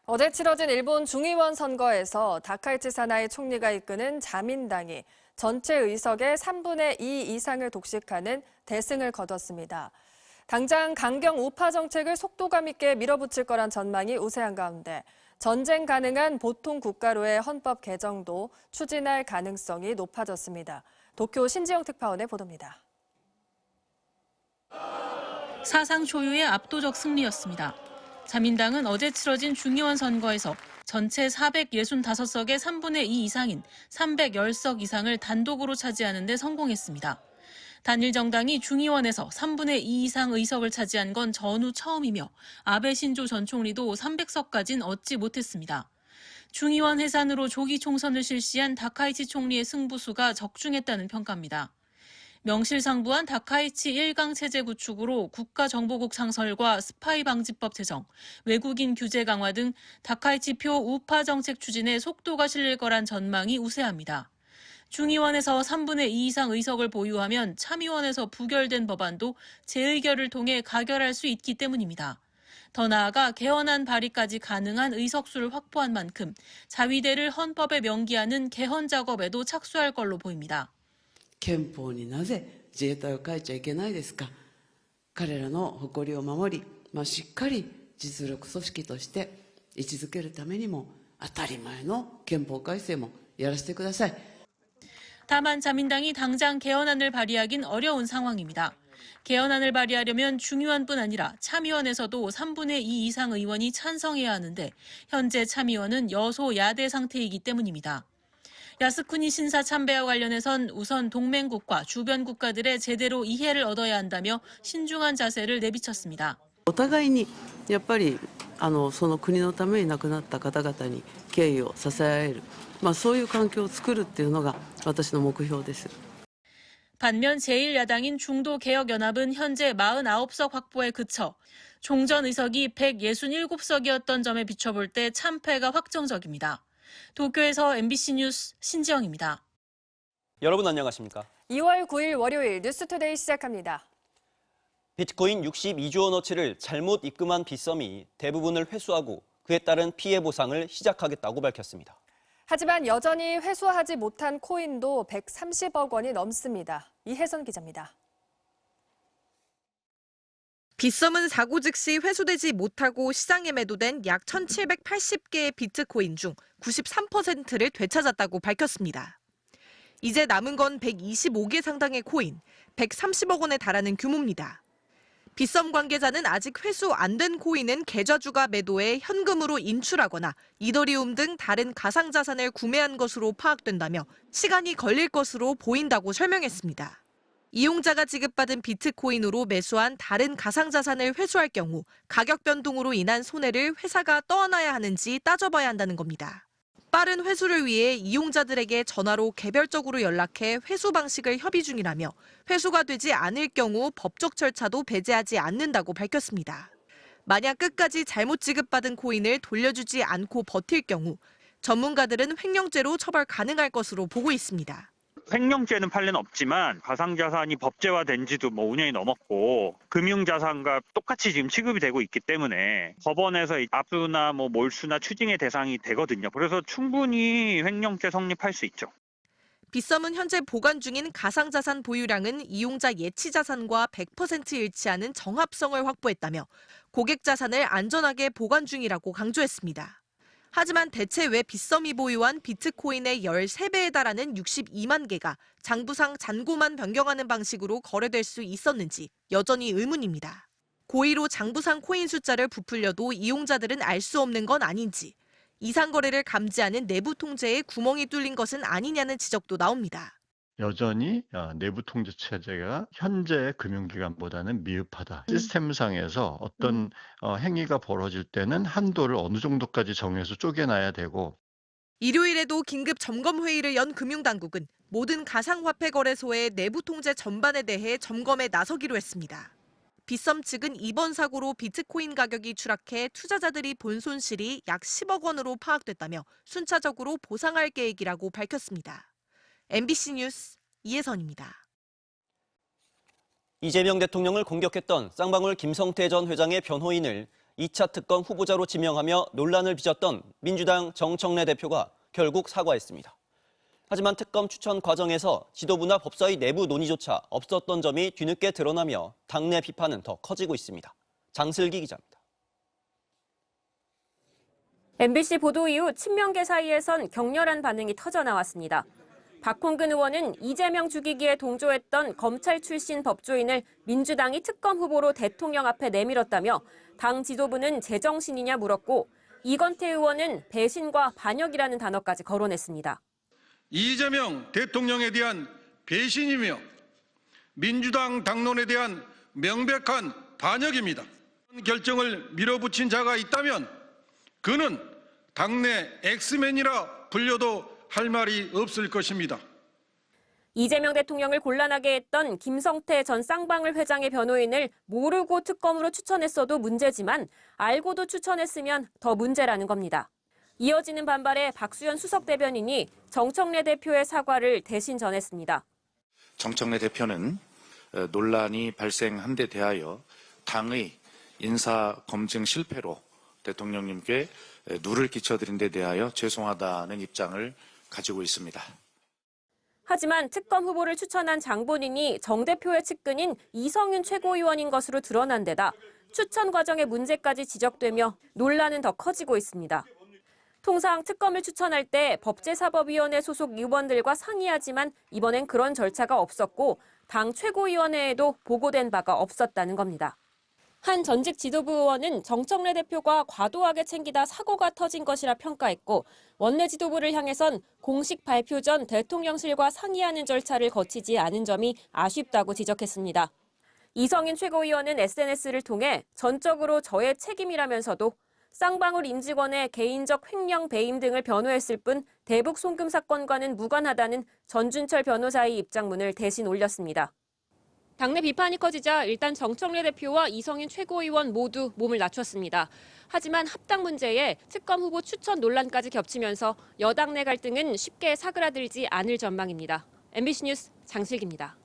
어제 치러진 일본 중의원 선거에서 다카이치 사나이 총리가 이끄는 자민당이 전체 의석의 3분의 2 이상을 독식하는 대승을 거뒀습니다. 당장 강경 우파 정책을 속도감 있게 밀어붙일 거란 전망이 우세한 가운데 전쟁 가능한 보통 국가로의 헌법 개정도 추진할 가능성이 높아졌습니다. 도쿄 신지영 특파원의 보도입니다. 사상 초유의 압도적 승리였습니다. 자민당은 어제 치러진 중의원 선거에서 전체 465석의 3분의 2 이상인 310석 이상을 단독으로 차지하는 데 성공했습니다. 단일 정당이 중의원에서 3분의 2 이상 의석을 차지한 건 전후 처음이며 아베 신조 전 총리도 300석까진 얻지 못했습니다. 중의원 해산으로 조기 총선을 실시한 다카이치 총리의 승부수가 적중했다는 평가입니다. 명실상부한 다카이치 1강 체제 구축으로 국가정보국 창설과 스파이 방지법 제정, 외국인 규제 강화 등 다카이치표 우파 정책 추진에 속도가 실릴 거란 전망이 우세합니다. 중의원에서 3분의 2 이상 의석을 보유하면 참의원에서 부결된 법안도 재의결을 통해 가결할 수 있기 때문입니다. 더 나아가 개헌안 발의까지 가능한 의석수를 확보한 만큼 자위대를 헌법에 명기하는 개헌 작업에도 착수할 걸로 보입니다. 憲法になぜ自衛隊を変えちゃいけないですか。彼らの誇りを守り、しっかり実力組織として位置づけるためにも当たり前の憲法改正もやらせてください。 다만 자민당이 당장 개헌안을 발의하긴 어려운 상황입니다. 개헌안을 발의하려면 중의원뿐 아니라 참의원에서도 3분의 2 이상 의원이 찬성해야 하는데 현재 참의원은 여소야대 상태이기 때문입니다. 야스쿠니 신사 참배와 관련해선 우선 동맹국과 주변 국가들의 제대로 이해를 얻어야 한다며 신중한 자세를 내비쳤습니다. お互いにやっぱりその国のために亡くなった方々に敬意を支え合える、そういう環境を作るっていうのが私の目標です。 반면 제1야당인 중도개혁연합은 현재 49석 확보에 그쳐 종전 의석이 167석이었던 점에 비춰볼 때 참패가 확정적입니다. 도쿄에서 MBC 뉴스 신지영입니다. 여러분 안녕하십니까? 2월 9일 월요일 뉴스투데이 시작합니다. 비트코인 62조 원어치를 잘못 입금한 빗썸이 대부분을 회수하고 그에 따른 피해 보상을 시작하겠다고 밝혔습니다. 하지만 여전히 회수하지 못한 코인도 130억 원이 넘습니다. 이혜선 기자입니다. 빗썸은 사고 즉시 회수되지 못하고 시장에 매도된 약 1,780개의 비트코인 중 93%를 되찾았다고 밝혔습니다. 이제 남은 건 125개 상당의 코인, 130억 원에 달하는 규모입니다. 빗썸 관계자는 아직 회수 안 된 코인은 계좌주가 매도해 현금으로 인출하거나 이더리움 등 다른 가상자산을 구매한 것으로 파악된다며 시간이 걸릴 것으로 보인다고 설명했습니다. 이용자가 지급받은 비트코인으로 매수한 다른 가상자산을 회수할 경우 가격 변동으로 인한 손해를 회사가 떠안아야 하는지 따져봐야 한다는 겁니다. 빠른 회수를 위해 이용자들에게 전화로 개별적으로 연락해 회수 방식을 협의 중이라며 회수가 되지 않을 경우 법적 절차도 배제하지 않는다고 밝혔습니다. 만약 끝까지 잘못 지급받은 코인을 돌려주지 않고 버틸 경우 전문가들은 횡령죄로 처벌 가능할 것으로 보고 있습니다. 횡령죄는 판례는 없지만 가상자산이 법제화된 지도 5년이 넘었고 금융자산과 똑같이 지금 취급이 되고 있기 때문에 법원에서 압수나 몰수나 추징의 대상이 되거든요. 그래서 충분히 횡령죄 성립할 수 있죠. 빗썸은 현재 보관 중인 가상자산 보유량은 이용자 예치 자산과 100% 일치하는 정합성을 확보했다며 고객 자산을 안전하게 보관 중이라고 강조했습니다. 하지만 대체 왜 빗썸이 보유한 비트코인의 13배에 달하는 62만 개가 장부상 잔고만 변경하는 방식으로 거래될 수 있었는지 여전히 의문입니다. 고의로 장부상 코인 숫자를 부풀려도 이용자들은 알 수 없는 건 아닌지, 이상 거래를 감지하는 내부 통제에 구멍이 뚫린 것은 아니냐는 지적도 나옵니다. 여전히 내부 통제 체제가 현재 금융기관보다는 미흡하다. 시스템상에서 어떤 행위가 벌어질 때는 한도를 어느 정도까지 정해서 쪼개놔야 되고. 일요일에도 긴급 점검 회의를 연 금융당국은 모든 가상화폐 거래소의 내부 통제 전반에 대해 점검에 나서기로 했습니다. 빗썸 측은 이번 사고로 비트코인 가격이 추락해 투자자들이 본 손실이 약 10억 원으로 파악됐다며 순차적으로 보상할 계획이라고 밝혔습니다. MBC 뉴스 이혜선입니다. 이재명 대통령을 공격했던 쌍방울 김성태 전 회장의 변호인을 2차 특검 후보자로 지명하며 논란을 빚었던 민주당 정청래 대표가 결국 사과했습니다. 하지만 특검 추천 과정에서 지도부나 법사위 내부 논의조차 없었던 점이 뒤늦게 드러나며 당내 비판은 더 커지고 있습니다. 장슬기 기자입니다. MBC 보도 이후 친명계 사이에선 격렬한 반응이 터져나왔습니다. 박홍근 의원은 이재명 죽이기에 동조했던 검찰 출신 법조인을 민주당이 특검 후보로 대통령 앞에 내밀었다며 당 지도부는 제정신이냐 물었고 이건태 의원은 배신과 반역이라는 단어까지 거론했습니다. 이재명 대통령에 대한 배신이며 민주당 당론에 대한 명백한 반역입니다. 결정을 밀어붙인 자가 있다면 그는 당내 엑스맨이라 불려도 할 말이 없을 것입니다. 이재명 대통령을 곤란하게 했던 김성태 전 쌍방울 회장의 변호인을 모르고 특검으로 추천했어도 문제지만 알고도 추천했으면 더 문제라는 겁니다. 이어지는 반발에 박수현 수석 대변인이 정청래 대표의 사과를 대신 전했습니다. 정청래 대표는 논란이 발생한 데 대하여 당의 인사 검증 실패로 대통령님께 누를 끼쳐드린 데 대하여 죄송하다는 입장을 가지고 있습니다. 하지만 특검 후보를 추천한 장본인이 정 대표의 측근인 이성윤 최고위원인 것으로 드러난 데다 추천 과정의 문제까지 지적되며 논란은 더 커지고 있습니다. 통상 특검을 추천할 때 법제사법위원회 소속 의원들과 상의하지만 이번엔 그런 절차가 없었고 당 최고위원회에도 보고된 바가 없었다는 겁니다. 한 전직 지도부 의원은 정청래 대표가 과도하게 챙기다 사고가 터진 것이라 평가했고 원내 지도부를 향해선 공식 발표 전 대통령실과 상의하는 절차를 거치지 않은 점이 아쉽다고 지적했습니다. 이성인 최고위원은 SNS를 통해 전적으로 저의 책임이라면서도 쌍방울 임직원의 개인적 횡령 배임 등을 변호했을 뿐 대북 송금 사건과는 무관하다는 전준철 변호사의 입장문을 대신 올렸습니다. 당내 비판이 커지자 일단 정청래 대표와 이성인 최고위원 모두 몸을 낮췄습니다. 하지만 합당 문제에 특검 후보 추천 논란까지 겹치면서 여당 내 갈등은 쉽게 사그라들지 않을 전망입니다. MBC 뉴스 장슬기입니다.